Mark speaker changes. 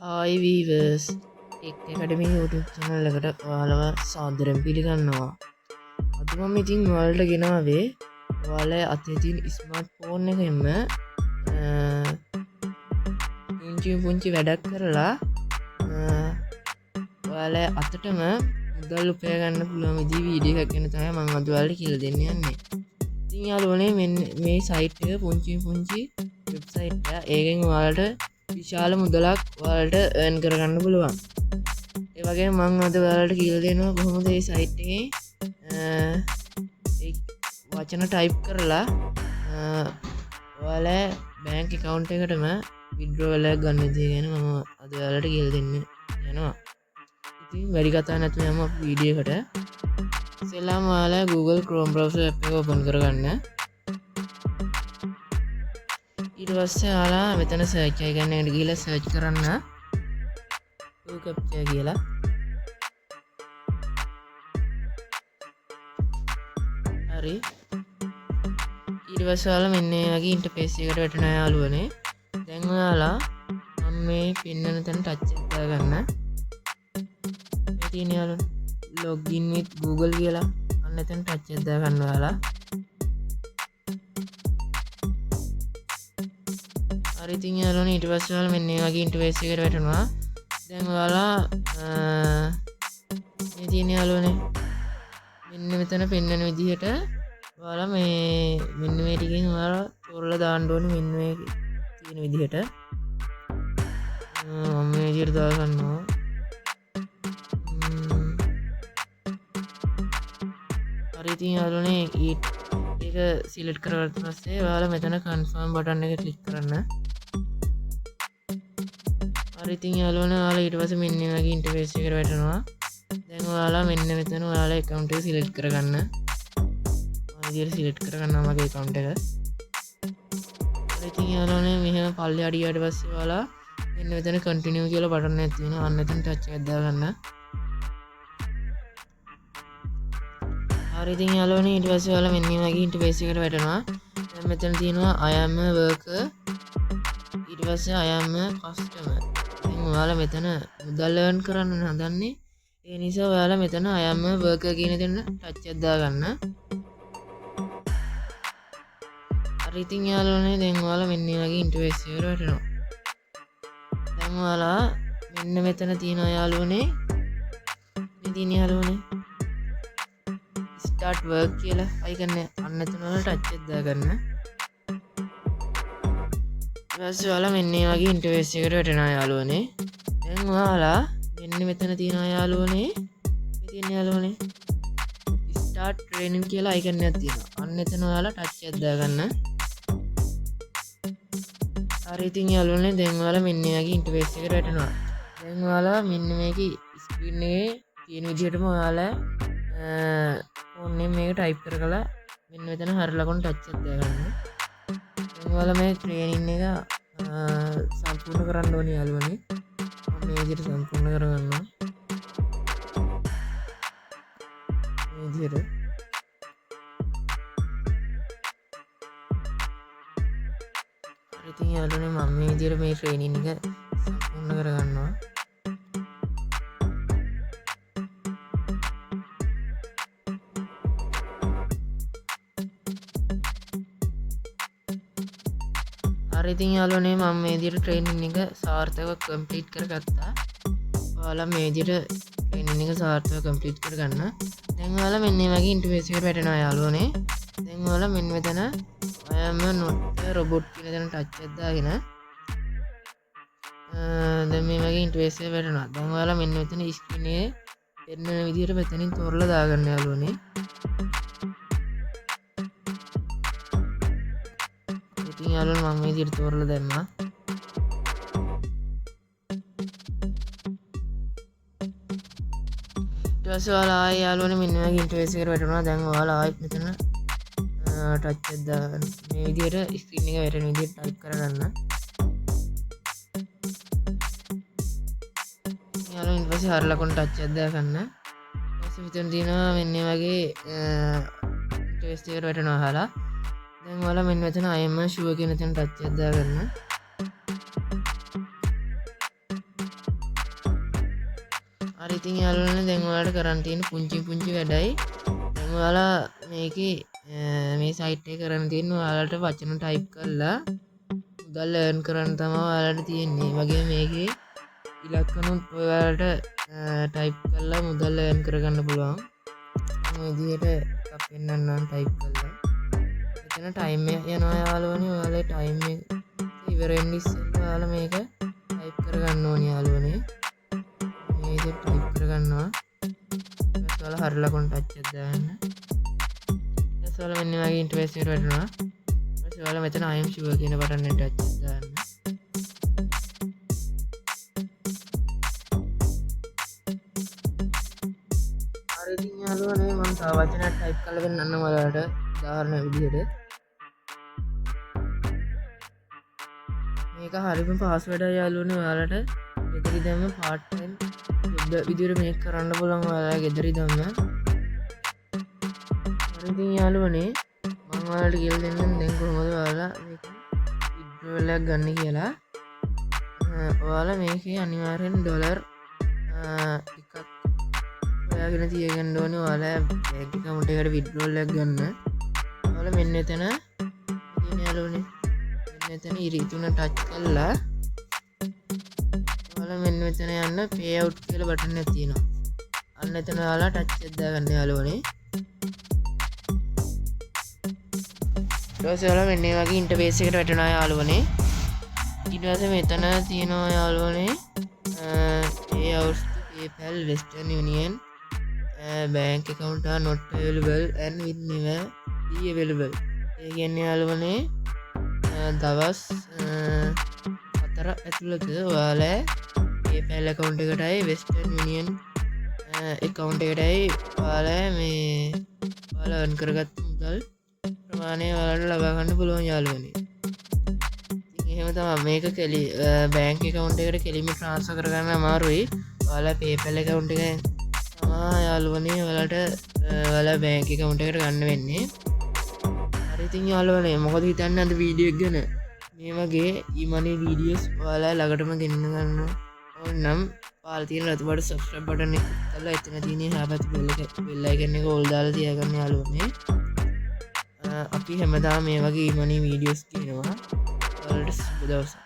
Speaker 1: ආයි වීවර්ස් එක්කඩම YouTube channel එකට ඔයාලව සාදරෙන් පිළිගන්නවා. අද මම ඉතින් ඔයාලට ගෙනාවේ ඔයාලා අතේ තියෙන ස්මාර්ට් ෆෝන් එකෙන්ම පුංචි වැඩක් කරලා ඔයාලා අතටම මුදල් උපය ගන්න පුළුවන් විදිහේ වීඩියෝ එකක් ගැන තමයි මම අද ඔයාලට කියලා දෙන්න යන්නේ. ඉතින් යාළුවනේ මේ සයිට් එක පුංචි වෙබ්සයිට් එක. ඒකෙන් ඔයාලට විශාල මුදලක් ඔයාලට earn කරගන්න පුළුවන්. ඒ වගේම මම අද ඔයාලට කියලා දෙනවා කොහොමද මේ සයිට් එකේ වචන ටයිප් කරලා ඔයාලා බැංක් account එකටම withdrawal එකක් ගන්න විදිය ගැන මම අද ඔයාලට කියලා දෙන්න යනවා. ඉතින් වැඩි කතා නැතුව යමු වීඩියෝ එකට. ඉතින්ලාම ඔයාලා Google Chrome browser app එක open කරගන්න. ඊට පස්සේ ඔයාලා මෙතන search icon එකට ගිහලා search කරන්න captcha කියලා. හරි. ඊට පස්සේ ඔයාලා මෙන්න මේ වගේ interface එකකට වැටෙනවා යාළුවනේ. දැන් ඔයාලා මම මේ පෙන්නන තැන touch එක දාගන්න. මේ තියෙන යාළුවනේ login with Google කියලා. අන්න එතන touch එක දාගන්න ඔයාලා. හරි ඉතින් යාළුවනේ ඊට පස්සේ ඔයාලා මෙන්න මේ වගේ ඉන්ටර්ෆේස් එකකට වැටෙනවා. දැන් ඔයාලා මේ තියෙන යාළුවනේ මෙන්න මෙතන පෙන්වන විදිහට ඔයාලා මෙන්න මේ ටිකෙන් ඔයාලා තෝරලා දාන්න ඕනේ මෙන්න මේ තියෙන විදිහට. මම මේ විදිහට දාගන්නවා. හරි ඉතින් යාළුවනේ ඒක සිලෙක්ට් කරගත්ත පස්සේ ඔයාලා මෙතන කන්ෆර්ම් බටන් එක ක්ලික් කරන්න. හරි ඉතින් යාළුවනේ ඔයාලා ඊට පස්සේ මෙන්න මේ වගේ ඉන්ටර්ෆේස් එකකට වැටෙනවා. දැන් ඔයාලා මෙන්න මෙතන ඔයාලා account එක සිලෙක්ට් කරගන්න. මම විදිහට සිලෙක්ට් කරගන්නවා මගේ account එක. හරි ඉතින් යාළුවනේ මෙහෙම පල්ලෙහාට ගියාට පස්සේ ඔයාලා මෙන්න මෙතන continue කියලා බටන් එකක් තියෙනවා. අන්න එතන touch එකක් දාගන්න. හරි ඉතින් යාළුවනේ ඊට පස්සේ ඔයාලා මෙන්න මේ වගේ ඉන්ටර්ෆේස් එකකට වැටෙනවා. දැන් මෙතන තියෙනවා I am a worker. ඊට පස්සේ I am a customer. ඉතින් ඔයාලා මෙතන මුදල් earn කරන්න හදන්නේ. ඒ නිසා ඔයාලා මෙතන I am a worker කියන තැන touch එකක් දාගන්න. හරි ඉතින් යාළුවනේ දැන් ඔයාලා මෙන්න මේ වගේ ඉන්ටර්ෆේස් එකකට වැටෙනවා. දැන් ඔයාලා මෙන්න මෙතන තියෙනවා යාළුවනේ. මේ තියෙන යාළුවනේ start work කියලා icon එක අන්න එතන වල touch එකක් දාගන්න. ඊට පස්සේ ඔයාලා මෙන්න මේ වගේ ඉන්ටර්ෆේස් එකකට වැටෙනවා යාළුවනේ. දැන් ඔයාලා මෙන්න මෙතන තියෙනවා යාළුවනේ. මේ තියෙන යාළුවනේ start training කියලා icon එකක් තියෙනවා. අන්න එතන ඔයාලා touch එකක් දාගන්න. හරි ඉතින් යාළුවනේ දැන් ඔයාලා මෙන්න මේ වගේ ඉන්ටර්ෆේස් එකකට වැටෙනවා. දැන් ඔයාලා මෙන්න මේකේ ස්ක්‍රීන් එකේ තියෙන විදිහටම ඔයාලා ෆෝන් නේම් එක ටයිප් කරලා මෙන්න මෙතන හරි ලකුණු ටච් එකක් දාගන්න. දැන් ඔයාලා මේ ට්‍රේනින් එක සම්පූර්ණ කරන්න ඕනේ යාළුවනේ. මම මේ විදිහට සම්පූර්ණ කරගන්නවා. මේ විදිහට. හරි ඉතින් යාළුවනේ මම මේ විදිහට මේ ට්‍රේනින් එක සම්පූර්ණ කරගන්නවා. හරි ඉතින් යාළුවනේ මම මේ විදිහට ට්‍රේනින් එක සාර්ථකව කම්ප්ලීට් කරගත්තා. ඔයාලා මේ විදිහට ට්‍රේනින් එක සාර්ථකව කම්ප්ලීට් කරගන්න. දැන් ඔයාලා මෙන්න මේ වගේ ඉන්ටර්ෆේස් එකකට වැටෙනවා යාළුවනේ. දැන් ඔයාලා මෙන්න මෙතන I am not a robot කියන තැන ටච් එකක් දාගෙන දැන් මේ වගේ ඉන්ටර්ෆේස් එකකට වැටෙනවා. දැන් ඔයාලා මෙන්න මෙතන ස්ක්‍රීන් එකේ පෙන්නන විදිහට මෙතනින් තෝරලා දාගන්න යාළුවනේ. ඉතින් යාළුවනේ මම මේ විදිහට තෝරලා දැම්මා. ඊට පස්සේ ඔයාලා ආයෙ යාළුවනේ මෙන්න මේ වගේ ඉන්ටර්ෆේස් එකකට වැටෙනවා. දැන් ඔයාලා ආයෙත් මෙතන ටච් එකක් දාගන්න. මේ විදිහට ස්ක්‍රීන් එක වැටෙන විදිහට ටයිප් කරගන්න. යාළුවනේ ඊට පස්සේ හරිය ලකුණු ටච් එකක් දාගන්න. ඊට පස්සේ මෙතන තියෙනවා මෙන්න මේ වගේ ඉන්ටර්ෆේස් එකකට වැටෙනවා ඔයාලා. දැන් ඔයාලා මෙන්න මෙතන I am sure කියන තැන ටච් එකක් දාගන්න. හරි ඉතින් යාළුවනේ දැන් ඔයාලට කරන් තියෙන පුංචි වැඩයි. දැන් ඔයාලා මේකේ මේ සයිට් එක කරන් තියෙන ඔයාලට වචන ටයිප් කරලා මුදල් earn කරන්න තමයි ඔයාලට තියෙන්නේ. ඒ වගේ මේකේ ඉලක්කනුත් ඔයාලට ටයිප් කරලා මුදල් earn කරගන්න පුළුවන්. මේ විදිහට එකක් පෙන්නන්නම් ටයිප් කරලා. එතන ටයිම් එක යනවා යාළුවනේ. ඔයාලේ ටයිම් එක ඉවර වෙන්න ඉස්සෙල්ලා ඔයාලා මේක ටයිප් කරගන්න ඕනේ යාළුවනේ. මේ විදිහට ටයිප් කරගන්නවා. ඊට පස්සේ ඔයාලා හරි ලකුණු ටච් එකක් දාන්න. ඊට පස්සේ ඔයාලා මෙන්න වගේ ඉන්ටර්ෆේස් එකට වැටෙනවා. ඊට පස්සේ ඔයාලා මෙතන I am sure කියන බටන් එක ටච් එකක් දාන්න. හරි ඉතින් යාළුවනේ මම තව වචනයක් ටයිප් කරලා දෙන්නම් ඔයාලට උදාහරණ විදිහට. මේක හරිම පාස්වර්ඩ් එක යාළුවනේ ඔයාලට ගෙදර ඉඳන්ම part time job විදිහට මේක කරන්න පුළුවන් ඔයාලා ගෙදර ඉඳන්ම. හරි ඉතින් යාළුවනේ මම ඔයාලට කියලා දෙන්නම් දැන් කොහොමද ඔයාලා මේක withdrawal එකක් ගන්න කියලා. ඔයාලා මේකේ අනිවාර්යෙන් ඩොලර් එකක් ඔයාගෙන තියගන්න ඕනේ ඔයාලා බැංක් account එකට withdrawal එකක් ගන්න. ඔයාලා මෙන්න එතන ඉතින් යාළුවනේ මෙතන ඉරිතුන ටච් කරලා ඔයාලා මෙන්න මෙතන යන්න pay out කියලා බටන් එකක් තියෙනවා. අන්න එතන ඔයාලා ටච් එකක් දාගන්න යාළුවනේ. ඊට පස්සේ ඔයාලා මෙන්න මේ වගේ ඉන්ටර්ෆේස් එකකට වැටෙනවා යාළුවනේ. ඊට පස්සේ මෙතන තියෙනවා යාළුවනේ pay out to PayPal, Western Union, bank account are not available and will never be available. ඒ කියන්නේ යාළුවනේ දවස් 4 ඇතුළත ඔයාලා PayPal account එකටයි Western Union account එකටයි ඔයාලා මේ ඔයාලා earn කරගත්ත මුදල් ප්‍රමාණය ඔයාලට ලබා ගන්න පුළුවන් යාළුවනේ. ඉතින් එහෙම තමයි මේක bank account එකට කෙලින්ම transfer කරගන්න අමාරුයි. ඔයාලා PayPal account එකෙන් තමයි යාළුවනේ ඔයාලට ඔයාලා bank account එකට ගන්න වෙන්නේ. ඉතින් යාළුවනේ මොකද හිතන්නේ අද වීඩියෝ එක ගැන? මේ වගේ e-money videos ඔයාලා ළඟටම ගෙන්න ගන්න ඕන නම් ඔයාලා තියෙන රතු පාට subscribe button එක කරලා එතන තියෙන එහාපැත්තේ bell icon එක ඕල් දාලා තියාගන්න යාළුවනේ. අපි හැමදාම මේ වගේ e-money videos කියනවා. ඔයාලට සුබ දවසක්.